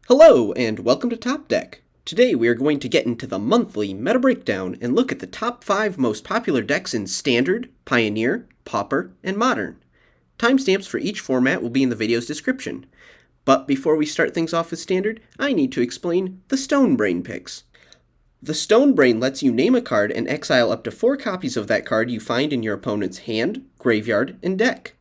Hello, and welcome to Top Deck. Today we are going to get into the monthly meta breakdown and look at the top 5 most popular decks in Standard, Pioneer, Pauper, and Modern. Timestamps for each format will be in the video's description. But before we start things off with Standard, I need to explain the Stone Brain picks. The Stone Brain lets you name a card and exile up to 4 copies of that card you find in your opponent's hand, graveyard, and deck.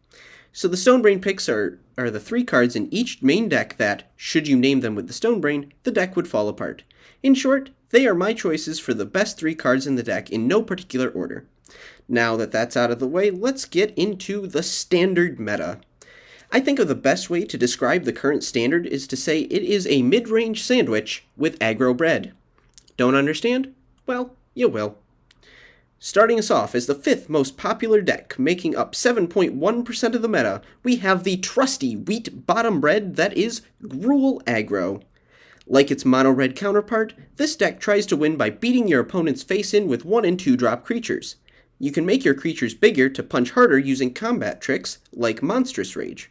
So the Stone Brain picks are the 3 cards in each main deck that, should you name them with the Stone Brain, the deck would fall apart. In short, they are my choices for the best 3 cards in the deck in no particular order. Now that that's out of the way, let's get into the Standard meta. I think of the best way to describe the current Standard is to say it is a mid-range sandwich with aggro bread. Don't understand? Well, you will. Starting us off as the 5th most popular deck, making up 7.1% of the meta, we have the trusty wheat bottom bread that is Gruul Aggro. Like its mono-red counterpart, this deck tries to win by beating your opponent's face in with 1 and 2 drop creatures. You can make your creatures bigger to punch harder using combat tricks like Monstrous Rage.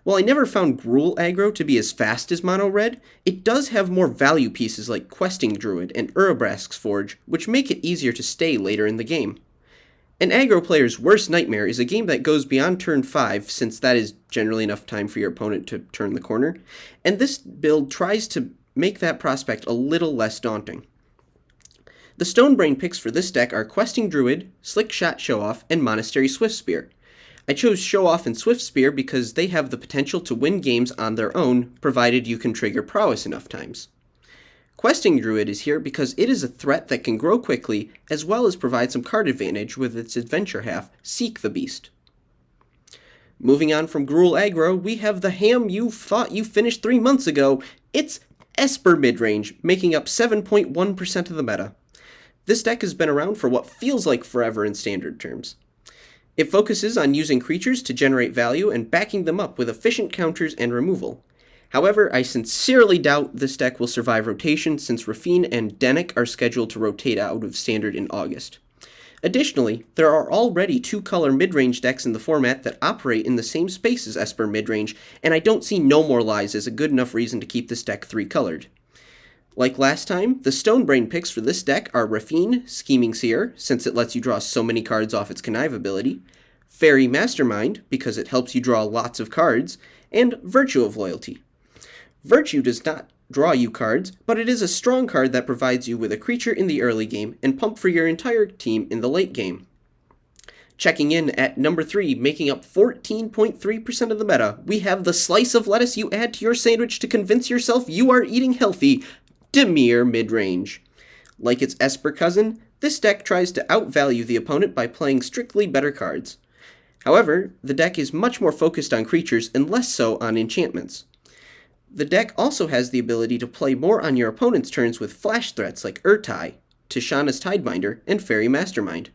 While I never found Gruul Aggro to be as fast as mono-red, it does have more value pieces like Questing Druid and Urabrask's Forge, which make it easier to stay later in the game. An aggro player's worst nightmare is a game that goes beyond turn 5, since that is generally enough time for your opponent to turn the corner, and this build tries to make that prospect a little less daunting. The Stone Brain picks for this deck are Questing Druid, Slick Shot Show-Off, and Monastery Swiftspear. I chose Show-Off and Swiftspear because they have the potential to win games on their own, provided you can trigger Prowess enough times. Questing Druid is here because it is a threat that can grow quickly, as well as provide some card advantage with its adventure half, Seek the Beast. Moving on from Gruul Aggro, we have the ham you thought you finished 3 months ago. It's Esper Midrange, making up 7.1% of the meta. This deck has been around for what feels like forever in Standard terms. It focuses on using creatures to generate value and backing them up with efficient counters and removal. However, I sincerely doubt this deck will survive rotation since Rafine and Denick are scheduled to rotate out of Standard in August. Additionally, there are already 2-color midrange decks in the format that operate in the same space as Esper midrange, and I don't see No More Lies as a good enough reason to keep this deck 3-colored. Like last time, the Stone Brain picks for this deck are Rafine, Scheming Seer, since it lets you draw so many cards off its Connive ability, Fairy Mastermind, because it helps you draw lots of cards, and Virtue of Loyalty. Virtue does not draw you cards, but it is a strong card that provides you with a creature in the early game and pump for your entire team in the late game. Checking in at number 3, making up 14.3% of the meta, we have the slice of lettuce you add to your sandwich to convince yourself you are eating healthy, Dimir Midrange. Like its Esper cousin, this deck tries to outvalue the opponent by playing strictly better cards. However, the deck is much more focused on creatures and less so on enchantments. The deck also has the ability to play more on your opponent's turns with flash threats like Urtai, Tishana's Tidebinder, and Fairy Mastermind.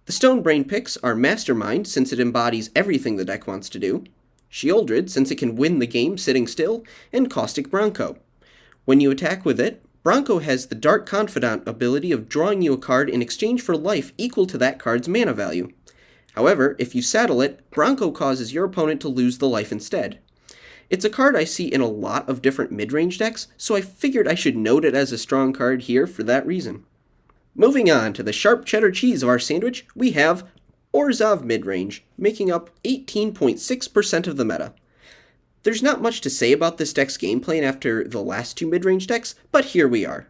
The Stone Brain picks are Mastermind, since it embodies everything the deck wants to do, Sheoldred, since it can win the game sitting still, and Caustic Bronco. When you attack with it, Bronco has the Dark Confidant ability of drawing you a card in exchange for life equal to that card's mana value. However, if you saddle it, Bronco causes your opponent to lose the life instead. It's a card I see in a lot of different mid-range decks, so I figured I should note it as a strong card here for that reason. Moving on to the sharp cheddar cheese of our sandwich, we have Orzhov Midrange, making up 18.6% of the meta. There's not much to say about this deck's gameplay after the last 2 midrange decks, but here we are.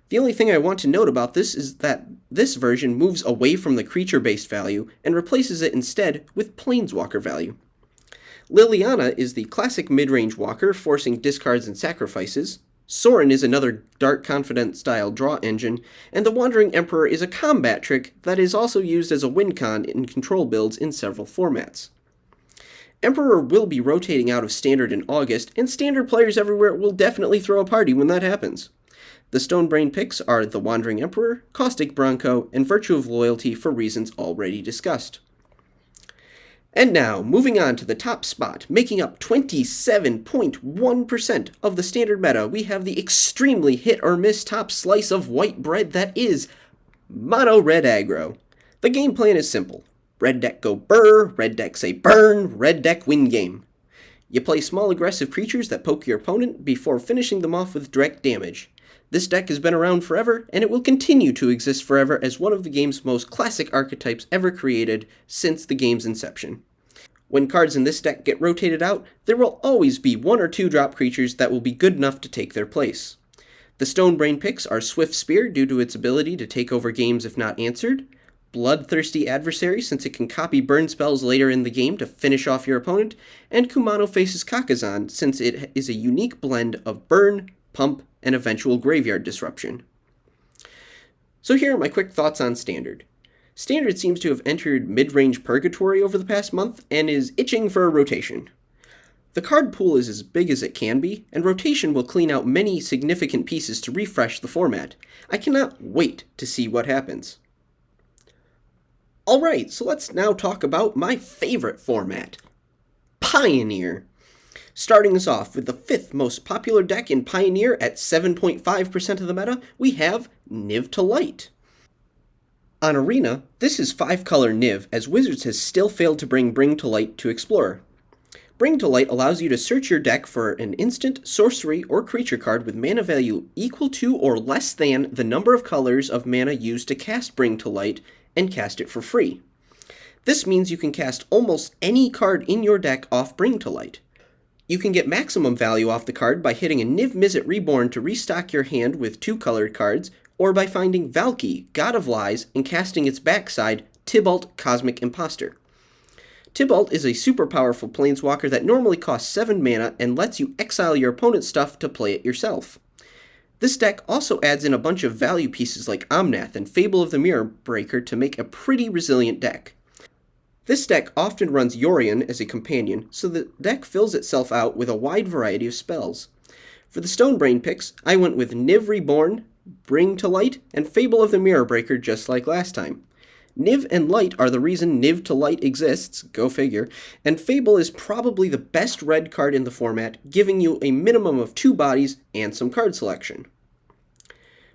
The only thing I want to note about this is that this version moves away from the creature-based value and replaces it instead with Planeswalker value. Liliana is the classic midrange walker, forcing discards and sacrifices. Sorin is another Dark Confidant style draw engine, and the Wandering Emperor is a combat trick that is also used as a win con in control builds in several formats. Emperor will be rotating out of Standard in August, and Standard players everywhere will definitely throw a party when that happens. The Stone Brain picks are the Wandering Emperor, Caustic Bronco, and Virtue of Loyalty for reasons already discussed. And now, moving on to the top spot, making up 27.1% of the Standard meta, we have the extremely hit-or-miss top slice of white bread that is Mono-Red Aggro. The game plan is simple. Red deck go burr, red deck say burn, red deck win game. You play small aggressive creatures that poke your opponent before finishing them off with direct damage. This deck has been around forever, and it will continue to exist forever as one of the game's most classic archetypes ever created since the game's inception. When cards in this deck get rotated out, there will always be 1 or 2 drop creatures that will be good enough to take their place. The Stonebrain picks are Swift Spear due to its ability to take over games if not answered, Bloodthirsty Adversary since it can copy burn spells later in the game to finish off your opponent, and Kumano Faces Kakazan since it is a unique blend of burn, pump, and eventual graveyard disruption. So here are my quick thoughts on Standard. Standard seems to have entered mid-range purgatory over the past month and is itching for a rotation. The card pool is as big as it can be, and rotation will clean out many significant pieces to refresh the format. I cannot wait to see what happens. Alright, so let's now talk about my favorite format, Pioneer. Starting us off with the 5th most popular deck in Pioneer at 7.5% of the meta, we have Niv to Light. On Arena, this is 5-color Niv, as Wizards has still failed to bring Bring to Light to Explorer. Bring to Light allows you to search your deck for an instant, sorcery, or creature card with mana value equal to or less than the number of colors of mana used to cast Bring to Light, and cast it for free. This means you can cast almost any card in your deck off Bring to Light. You can get maximum value off the card by hitting a Niv Mizzet Reborn to restock your hand with 2 colored cards, or by finding Valki, God of Lies, and casting its backside, Tibalt, Cosmic Imposter. Tibalt is a super powerful planeswalker that normally costs 7 mana and lets you exile your opponent's stuff to play it yourself. This deck also adds in a bunch of value pieces like Omnath and Fable of the Mirror Breaker to make a pretty resilient deck. This deck often runs Yorion as a companion, so the deck fills itself out with a wide variety of spells. For the Stonebrain picks, I went with Niv Reborn, Bring to Light, and Fable of the Mirror Breaker just like last time. Niv and Light are the reason Niv to Light exists, go figure, and Fable is probably the best red card in the format, giving you a minimum of 2 bodies and some card selection.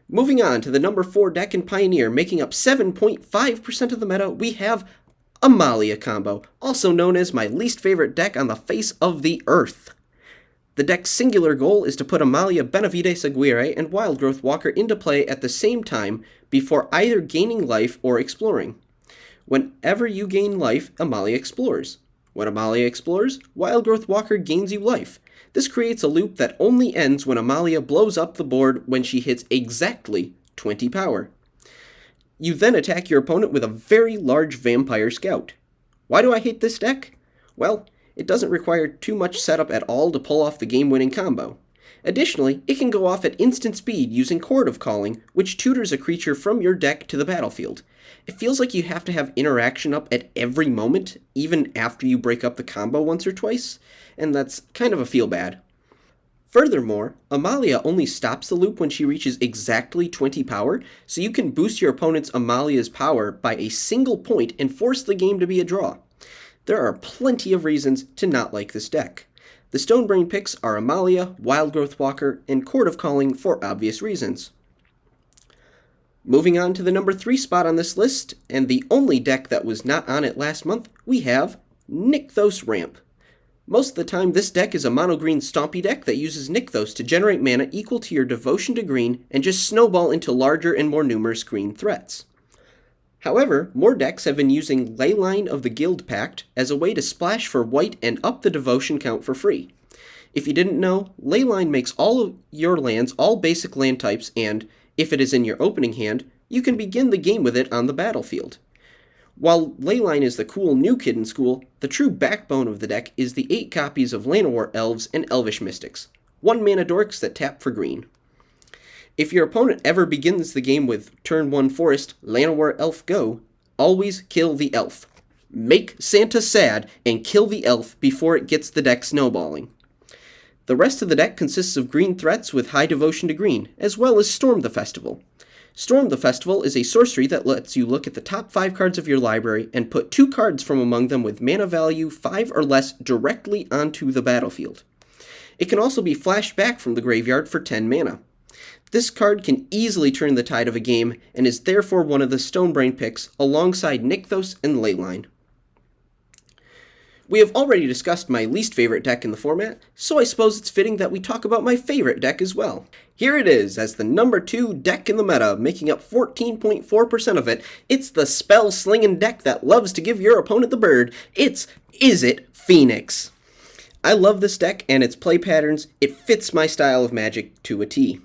Moving on to the number 4 deck in Pioneer, making up 7.5% of the meta, we have Amalia combo, also known as my least favorite deck on the face of the earth. The deck's singular goal is to put Amalia Benavides Aguirre and Wildgrowth Walker into play at the same time before either gaining life or exploring. Whenever you gain life, Amalia explores. When Amalia explores, Wildgrowth Walker gains you life. This creates a loop that only ends when Amalia blows up the board when she hits exactly 20 power. You then attack your opponent with a very large Vampire Scout. Why do I hate this deck? Well, it doesn't require too much setup at all to pull off the game-winning combo. Additionally, it can go off at instant speed using Chord of Calling, which tutors a creature from your deck to the battlefield. It feels like you have to have interaction up at every moment, even after you break up the combo once or twice, and that's kind of a feel-bad. Furthermore, Amalia only stops the loop when she reaches exactly 20 power, so you can boost your opponent's Amalia's power by a single point and force the game to be a draw. There are plenty of reasons to not like this deck. The Stonebrain picks are Amalia, Wildgrowth Walker, and Chord of Calling for obvious reasons. Moving on to the number 3 spot on this list, and the only deck that was not on it last month, we have Nykthos Ramp. Most of the time, this deck is a mono-green stompy deck that uses Nykthos to generate mana equal to your devotion to green and just snowball into larger and more numerous green threats. However, more decks have been using Leyline of the Guild Pact as a way to splash for white and up the devotion count for free. If you didn't know, Leyline makes all of your lands all basic land types and, if it is in your opening hand, you can begin the game with it on the battlefield. While Leyline is the cool new kid in school, the true backbone of the deck is the 8 copies of Llanowar Elves and Elvish Mystics, 1-mana dorks that tap for green. If your opponent ever begins the game with turn 1 Forest, Llanowar Elf Go, always kill the elf. Make Santa sad and kill the elf before it gets the deck snowballing. The rest of the deck consists of green threats with high devotion to green, as well as Storm the Festival. Storm the Festival is a sorcery that lets you look at the top 5 cards of your library and put 2 cards from among them with mana value 5 or less directly onto the battlefield. It can also be flashed back from the graveyard for 10 mana. This card can easily turn the tide of a game and is therefore one of the Stonebrain picks alongside Nykthos and Leyline. We have already discussed my least favorite deck in the format, so I suppose it's fitting that we talk about my favorite deck as well. Here it is, as the number 2 deck in the meta, making up 14.4% of it. It's the spell-slinging deck that loves to give your opponent the bird. It's Izzet Phoenix. I love this deck and its play patterns. It fits my style of Magic to a T.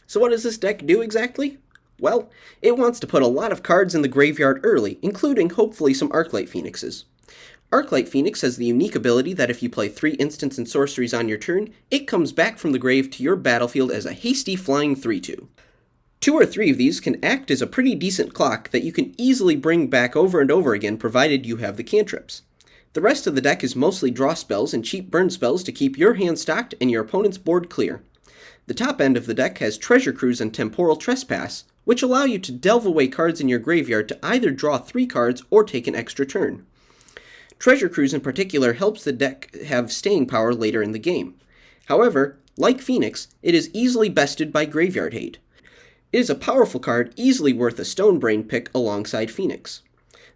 So what does this deck do exactly? Well, it wants to put a lot of cards in the graveyard early, including hopefully some Arclight Phoenixes. Arclight Phoenix has the unique ability that if you play 3 instants and sorceries on your turn, it comes back from the grave to your battlefield as a hasty flying 3/2. 2 or 3 of these can act as a pretty decent clock that you can easily bring back over and over again provided you have the cantrips. The rest of the deck is mostly draw spells and cheap burn spells to keep your hand stocked and your opponent's board clear. The top end of the deck has Treasure Cruise and Temporal Trespass, which allow you to delve away cards in your graveyard to either draw 3 cards or take an extra turn. Treasure Cruise in particular helps the deck have staying power later in the game. However, like Phoenix, it is easily bested by Graveyard Hate. It is a powerful card easily worth a Stonebrain pick alongside Phoenix.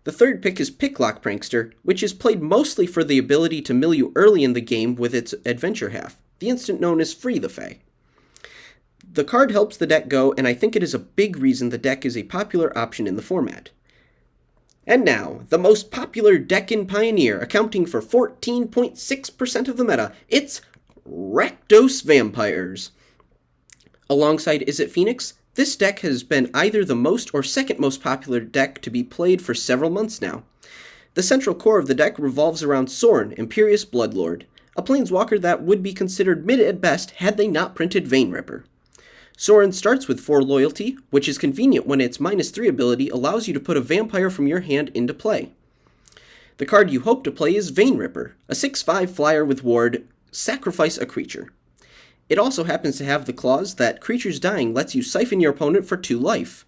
The third pick is Picklock Prankster, which is played mostly for the ability to mill you early in the game with its adventure half, the instant known as Free the Fae. The card helps the deck go, and I think it is a big reason the deck is a popular option in the format. And now, the most popular deck in Pioneer, accounting for 14.6% of the meta, it's Rakdos Vampires. Alongside Izzet Phoenix, this deck has been either the most or second most popular deck to be played for several months now. The central core of the deck revolves around Sorin, Imperious Bloodlord, a planeswalker that would be considered mid at best had they not printed Vein Ripper. Sorin starts with 4 loyalty, which is convenient when its -3 ability allows you to put a vampire from your hand into play. The card you hope to play is Vein Ripper, a 6/5 flyer with ward, sacrifice a creature. It also happens to have the clause that creatures dying lets you siphon your opponent for 2 life.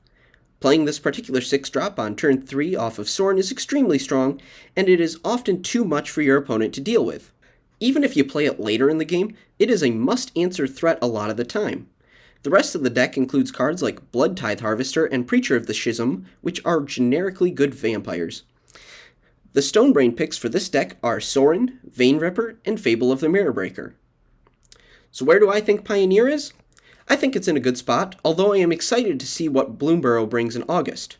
Playing this particular 6-drop on turn 3 off of Sorin is extremely strong, and it is often too much for your opponent to deal with. Even if you play it later in the game, it is a must-answer threat a lot of the time. The rest of the deck includes cards like Blood Tithe Harvester and Preacher of the Schism, which are generically good vampires. The Stonebrain picks for this deck are Sorin, Vein Ripper, and Fable of the Mirrorbreaker. So where do I think Pioneer is? I think it's in a good spot, although I am excited to see what Bloomburrow brings in August.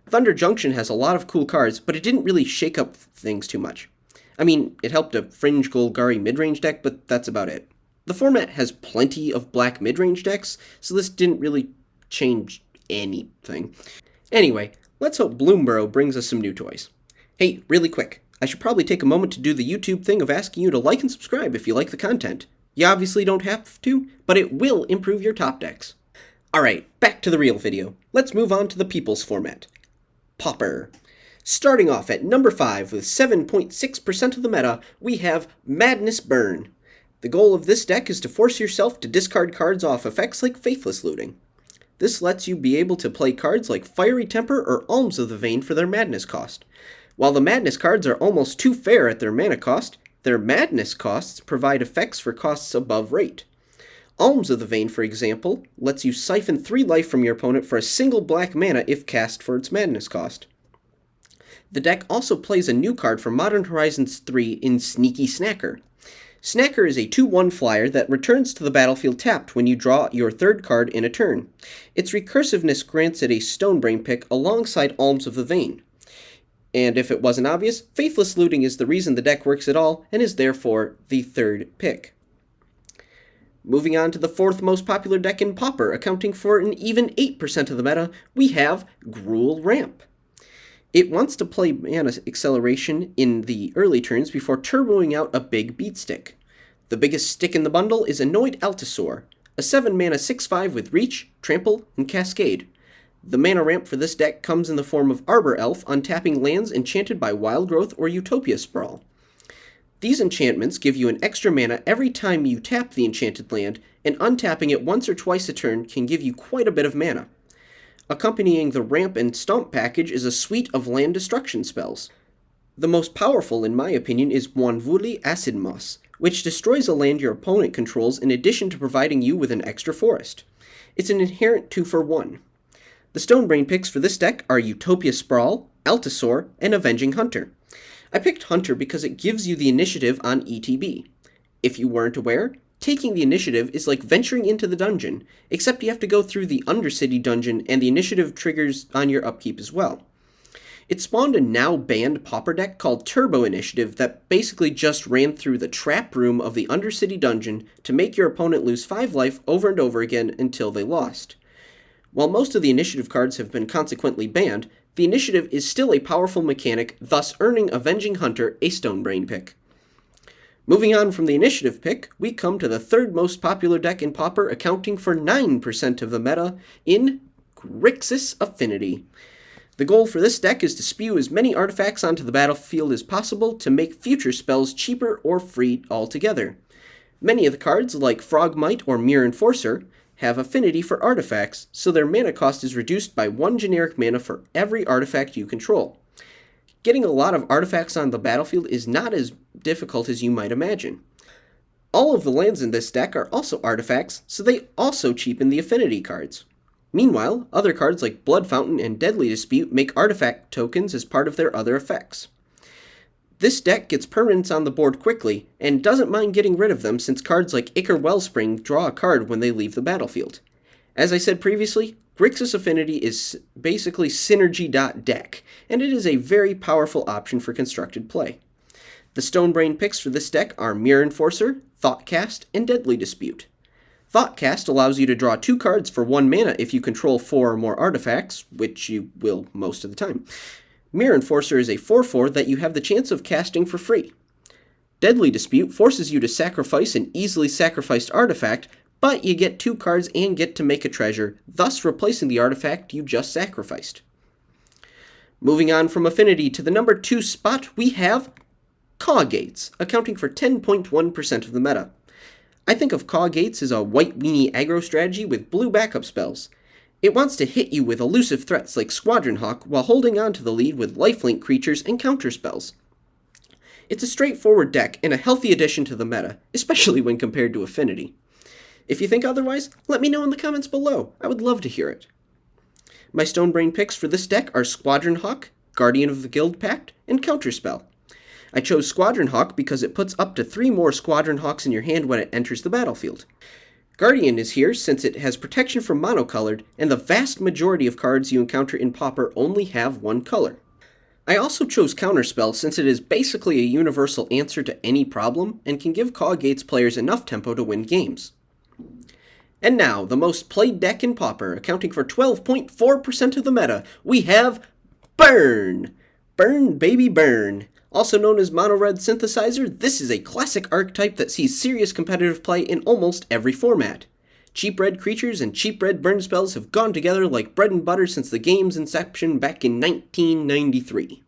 Thunder Junction has a lot of cool cards, but it didn't really shake up things too much. I mean, it helped a Fringe Golgari midrange deck, but that's about it. The format has plenty of black midrange decks, so this didn't really change anything. Anyway, let's hope Bloomburrow brings us some new toys. Hey, really quick, I should probably take a moment to do the YouTube thing of asking you to like and subscribe if you like the content. You obviously don't have to, but it will improve your top decks. Alright, back to the real video. Let's move on to the People's format. Pauper. Starting off at number 5 with 7.6% of the meta, we have Madness Burn. The goal of this deck is to force yourself to discard cards off effects like Faithless Looting. This lets you be able to play cards like Fiery Temper or Alms of the Vein for their Madness cost. While the Madness cards are almost too fair at their mana cost, their Madness costs provide effects for costs above rate. Alms of the Vein, for example, lets you siphon 3 life from your opponent for a single black mana if cast for its Madness cost. The deck also plays a new card from Modern Horizons 3 in Sneaky Snacker. Snacker is a 2/1 flyer that returns to the battlefield tapped when you draw your 3rd card in a turn. Its recursiveness grants it a Stonebrain pick alongside Alms of the Vein. And if it wasn't obvious, Faithless Looting is the reason the deck works at all, and is therefore the 3rd pick. Moving on to the 4th most popular deck in Pauper, accounting for an even 8% of the meta, we have Gruul Ramp. It wants to play mana acceleration in the early turns before turboing out a big beat stick. The biggest stick in the bundle is Annoyed Altasaur, a 7-mana 6/5 with Reach, Trample, and Cascade. The mana ramp for this deck comes in the form of Arbor Elf, untapping lands enchanted by Wild Growth or Utopia Sprawl. These enchantments give you an extra mana every time you tap the enchanted land, and untapping it once or twice a turn can give you quite a bit of mana. Accompanying the Ramp and Stomp package is a suite of land destruction spells. The most powerful, in my opinion, is Wanvuli Acid Moss, which destroys a land your opponent controls in addition to providing you with an extra forest. It's an inherent 2-for-1. The Stonebrain picks for this deck are Utopia Sprawl, Altasaur, and Avenging Hunter. I picked Hunter because it gives you the initiative on ETB. If you weren't aware, taking the initiative is like venturing into the dungeon, except you have to go through the Undercity dungeon and the initiative triggers on your upkeep as well. It spawned a now-banned Pauper deck called Turbo Initiative that basically just ran through the trap room of the Undercity dungeon to make your opponent lose 5 life over and over again until they lost. While most of the initiative cards have been consequently banned, the initiative is still a powerful mechanic, thus earning Avenging Hunter a Stonebrain pick. Moving on from the initiative pick, we come to the third most popular deck in Pauper, accounting for 9% of the meta in Grixis Affinity. The goal for this deck is to spew as many artifacts onto the battlefield as possible to make future spells cheaper or free altogether. Many of the cards, like Frogmite or Mirror Enforcer, have affinity for artifacts, so their mana cost is reduced by 1 generic mana for every artifact you control. Getting a lot of artifacts on the battlefield is not as difficult as you might imagine. All of the lands in this deck are also artifacts, so they also cheapen the affinity cards. Meanwhile, other cards like Blood Fountain and Deadly Dispute make artifact tokens as part of their other effects. This deck gets permanents on the board quickly, and doesn't mind getting rid of them since cards like Ichor Wellspring draw a card when they leave the battlefield. As I said previously, Grixis Affinity is basically synergy.deck, and it is a very powerful option for constructed play. The Stonebrain picks for this deck are Mirror Enforcer, Thoughtcast, and Deadly Dispute. Thoughtcast allows you to draw 2 cards for 1 mana if you control 4 or more artifacts, which you will most of the time. Mirror Enforcer is a 4/4 that you have the chance of casting for free. Deadly Dispute forces you to sacrifice an easily sacrificed artifact, but you get 2 cards and get to make a treasure, thus replacing the artifact you just sacrificed. Moving on from Affinity to the number 2 spot, we have Caw Gates, accounting for 10.1% of the meta. I think of Caw Gates as a white weenie aggro strategy with blue backup spells. It wants to hit you with elusive threats like Squadron Hawk while holding on to the lead with lifelink creatures and counterspells. It's a straightforward deck and a healthy addition to the meta, especially when compared to Affinity. If you think otherwise, let me know in the comments below. I would love to hear it. My Stonebrain picks for this deck are Squadron Hawk, Guardian of the Guild Pact, and Counterspell. I chose Squadron Hawk because it puts up to 3 more Squadron Hawks in your hand when it enters the battlefield. Guardian is here since it has protection from monocolored, and the vast majority of cards you encounter in Pauper only have 1 color. I also chose Counterspell since it is basically a universal answer to any problem, and can give Caw Gates players enough tempo to win games. And now, the most played deck in Pauper, accounting for 12.4% of the meta, we have Burn! Burn, baby, burn! Also known as Mono Red Synthesizer, this is a classic archetype that sees serious competitive play in almost every format. Cheap red creatures and cheap red burn spells have gone together like bread and butter since the game's inception back in 1993.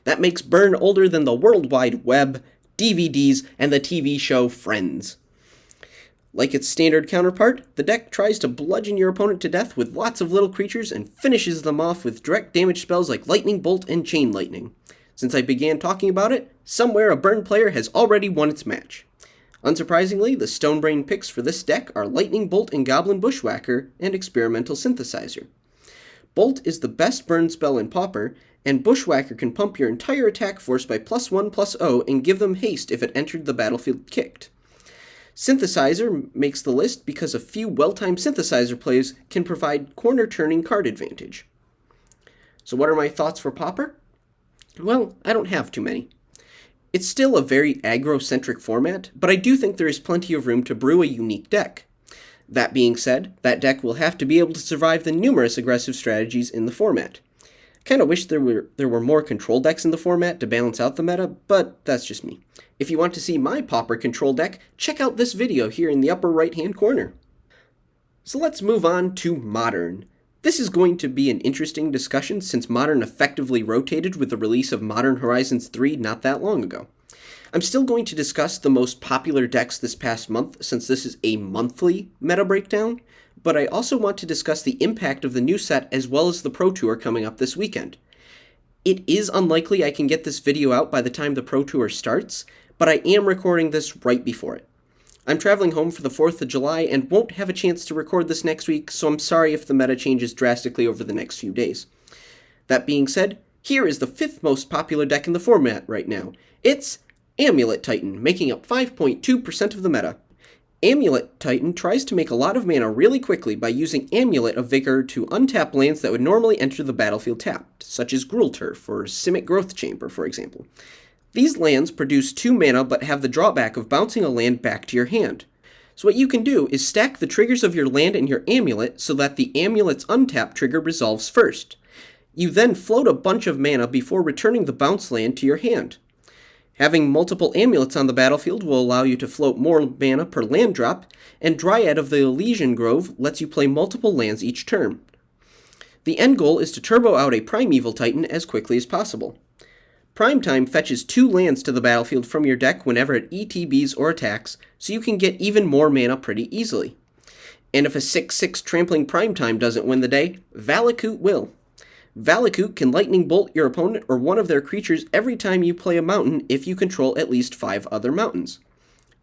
That makes Burn older than the World Wide Web, DVDs, and the TV show Friends. Like its standard counterpart, the deck tries to bludgeon your opponent to death with lots of little creatures and finishes them off with direct damage spells like Lightning Bolt and Chain Lightning. Since I began talking about it, somewhere a Burn player has already won its match. Unsurprisingly, the Stonebrain picks for this deck are Lightning Bolt and Goblin Bushwhacker and Experimental Synthesizer. Bolt is the best burn spell in Pauper, and Bushwhacker can pump your entire attack force by +1/+0 and give them haste if it entered the battlefield kicked. Synthesizer makes the list because a few well-timed Synthesizer plays can provide corner-turning card advantage. So what are my thoughts for Pauper? Well, I don't have too many. It's still a very aggro-centric format, but I do think there is plenty of room to brew a unique deck. That being said, that deck will have to be able to survive the numerous aggressive strategies in the format. I kinda wish there were more control decks in the format to balance out the meta, but that's just me. If you want to see my Pauper control deck, check out this video here in the upper right-hand corner. So let's move on to Modern. This is going to be an interesting discussion since Modern effectively rotated with the release of Modern Horizons 3 not that long ago. I'm still going to discuss the most popular decks this past month since this is a monthly meta breakdown, but I also want to discuss the impact of the new set as well as the Pro Tour coming up this weekend. It is unlikely I can get this video out by the time the Pro Tour starts, but I am recording this right before it. I'm traveling home for the 4th of July and won't have a chance to record this next week, so I'm sorry if the meta changes drastically over the next few days. That being said, Here is the 5th most popular deck in the format right now. It's Amulet Titan, making up 5.2% of the meta. Amulet Titan tries to make a lot of mana really quickly by using Amulet of Vigor to untap lands that would normally enter the battlefield tapped, such as Gruul Turf or Simic Growth Chamber, for example. These lands produce 2 mana but have the drawback of bouncing a land back to your hand. So what you can do is stack the triggers of your land and your amulet so that the amulet's untap trigger resolves first. You then float a bunch of mana before returning the bounce land to your hand. Having multiple amulets on the battlefield will allow you to float more mana per land drop, and Dryad of the Elysian Grove lets you play multiple lands each turn. The end goal is to turbo out a Primeval Titan as quickly as possible. Primetime fetches 2 lands to the battlefield from your deck whenever it ETBs or attacks, so you can get even more mana pretty easily. And if a 6/6 Trampling Primetime doesn't win the day, Valakut will. Valakut can lightning bolt your opponent or one of their creatures every time you play a mountain if you control at least 5 other mountains.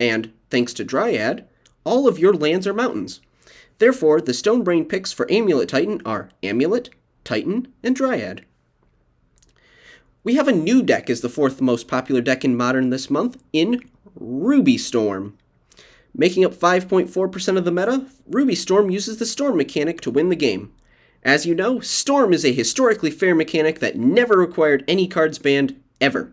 And, thanks to Dryad, all of your lands are mountains. Therefore, the Stonebrain picks for Amulet Titan are Amulet, Titan, and Dryad. We have a new deck as the 4th most popular deck in Modern this month, in Ruby Storm. Making up 5.4% of the meta, Ruby Storm uses the Storm mechanic to win the game. As you know, Storm is a historically fair mechanic that never required any cards banned, ever.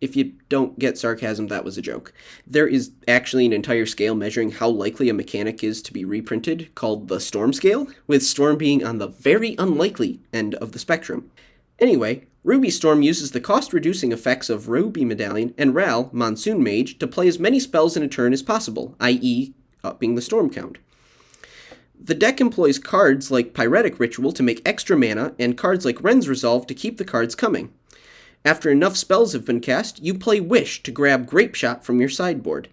If you don't get sarcasm, that was a joke. There is actually an entire scale measuring how likely a mechanic is to be reprinted, called the Storm Scale, with Storm being on the very unlikely end of the spectrum. Anyway, Ruby Storm uses the cost-reducing effects of Ruby Medallion and Ral, Monsoon Mage, to play as many spells in a turn as possible, i.e., upping the storm count. The deck employs cards like Pyretic Ritual to make extra mana, and cards like Ren's Resolve to keep the cards coming. After enough spells have been cast, you play Wish to grab Grape Shot from your sideboard.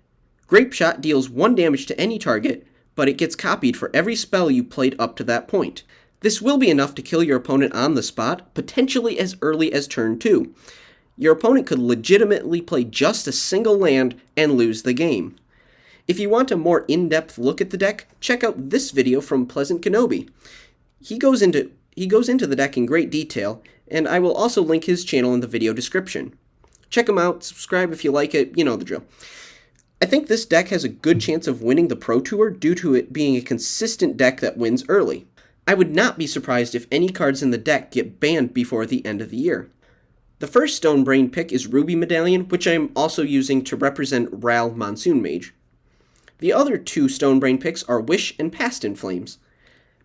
Grape Shot deals 1 damage to any target, but it gets copied for every spell you played up to that point. This will be enough to kill your opponent on the spot, potentially as early as turn 2. Your opponent could legitimately play just a single land and lose the game. If you want a more in-depth look at the deck, check out this video from Pleasant Kenobi. He goes into the deck in great detail, and I will also link his channel in the video description. Check him out, subscribe if you like it, you know the drill. I think this deck has a good chance of winning the Pro Tour due to it being a consistent deck that wins early. I would not be surprised if any cards in the deck get banned before the end of the year. The first Stonebrain pick is Ruby Medallion, which I am also using to represent Ral Monsoon Mage. The other 2 Stonebrain picks are Wish and Past in Flames.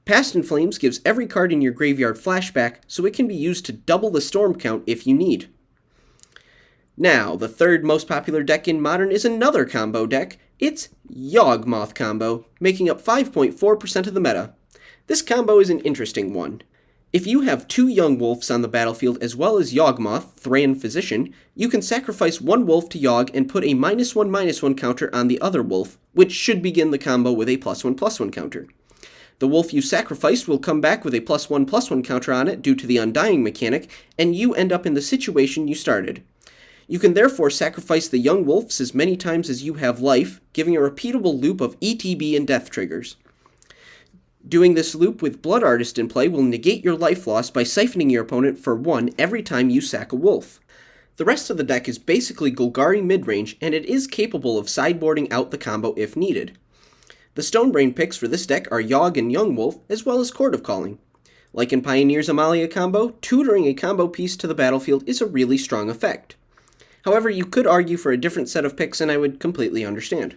Past in Flames gives every card in your graveyard flashback, so it can be used to double the storm count if you need. Now, the 3rd most popular deck in Modern is another combo deck. It's Yawgmoth Combo, making up 5.4% of the meta. This combo is an interesting one. If you have 2 young wolves on the battlefield as well as Yawgmoth, Thran Physician, you can sacrifice 1 wolf to Yawg and put a -1/-1 counter on the other wolf, which should begin the combo with a +1/+1 counter. The wolf you sacrificed will come back with a +1/+1 counter on it due to the Undying mechanic, and you end up in the situation you started. You can therefore sacrifice the young wolves as many times as you have life, giving a repeatable loop of ETB and death triggers. Doing this loop with Blood Artist in play will negate your life loss by siphoning your opponent for 1 every time you sack a wolf. The rest of the deck is basically Golgari midrange, and it is capable of sideboarding out the combo if needed. The Stonebrain picks for this deck are Yawg and Young Wolf, as well as Court of Calling. Like in Pioneer's Amalia combo, tutoring a combo piece to the battlefield is a really strong effect. However, you could argue for a different set of picks, and I would completely understand.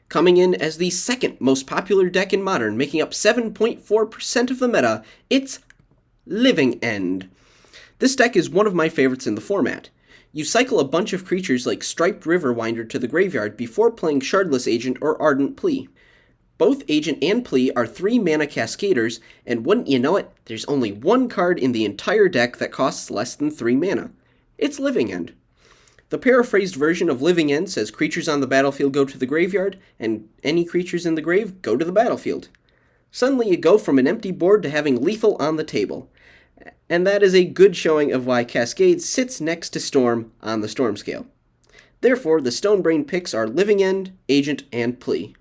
Coming in as the 2nd most popular deck in Modern, making up 7.4% of the meta, it's Living End. This deck is one of my favorites in the format. You cycle a bunch of creatures like Striped Riverwinder to the graveyard before playing Shardless Agent or Ardent Plea. Both Agent and Plea are 3-mana cascaders, and wouldn't you know it, there's only 1 card in the entire deck that costs less than 3 mana. It's Living End. The paraphrased version of Living End says creatures on the battlefield go to the graveyard, and any creatures in the grave go to the battlefield. Suddenly you go from an empty board to having lethal on the table. And that is a good showing of why Cascade sits next to Storm on the Storm scale. Therefore, the Stonebrain picks are Living End, Agent, and Plea.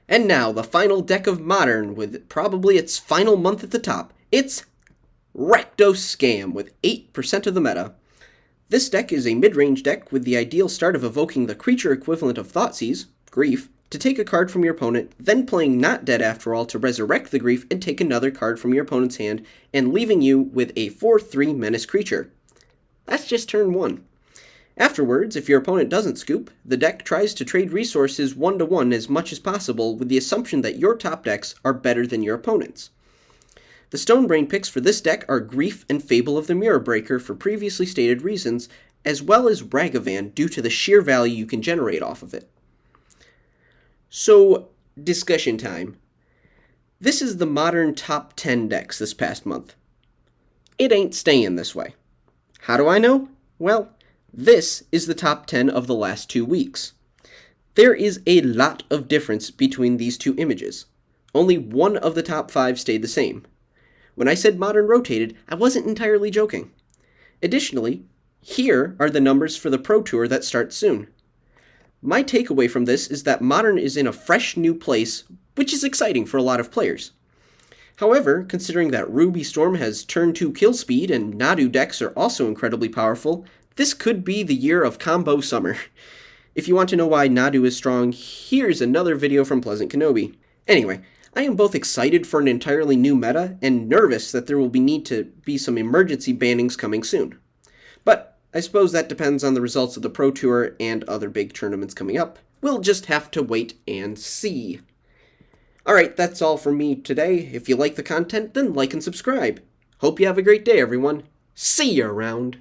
And now, the final deck of Modern, with probably its final month at the top. It's Recto Scam with 8% of the meta. This deck is a mid-range deck with the ideal start of evoking the creature equivalent of Thoughtseize, Grief, to take a card from your opponent, then playing Not Dead After All to resurrect the Grief and take another card from your opponent's hand, and leaving you with a 4/3 menace creature. That's just turn 1. Afterwards, if your opponent doesn't scoop, the deck tries to trade resources 1-to-1 as much as possible with the assumption that your top decks are better than your opponent's. The Stonebrain picks for this deck are Grief and Fable of the Mirror Breaker for previously stated reasons, as well as Ragavan due to the sheer value you can generate off of it. So, discussion time. This is the Modern top 10 decks this past month. It ain't staying this way. How do I know? Well, this is the top 10 of the last 2 weeks. There is a lot of difference between these two images. Only one of the top 5 stayed the same. When I said Modern rotated, I wasn't entirely joking. Additionally, here are the numbers for the Pro Tour that starts soon. My takeaway from this is that Modern is in a fresh new place, which is exciting for a lot of players. However, considering that Ruby Storm has turn 2 kill speed and Nadu decks are also incredibly powerful, this could be the year of combo summer. If you want to know why Nadu is strong, here's another video from Pleasant Kenobi. Anyway, I am both excited for an entirely new meta and nervous that there will need to be some emergency bannings coming soon. But I suppose that depends on the results of the Pro Tour and other big tournaments coming up. We'll just have to wait and see. Alright, that's all from me today. If you like the content, then like and subscribe. Hope you have a great day, everyone. See you around.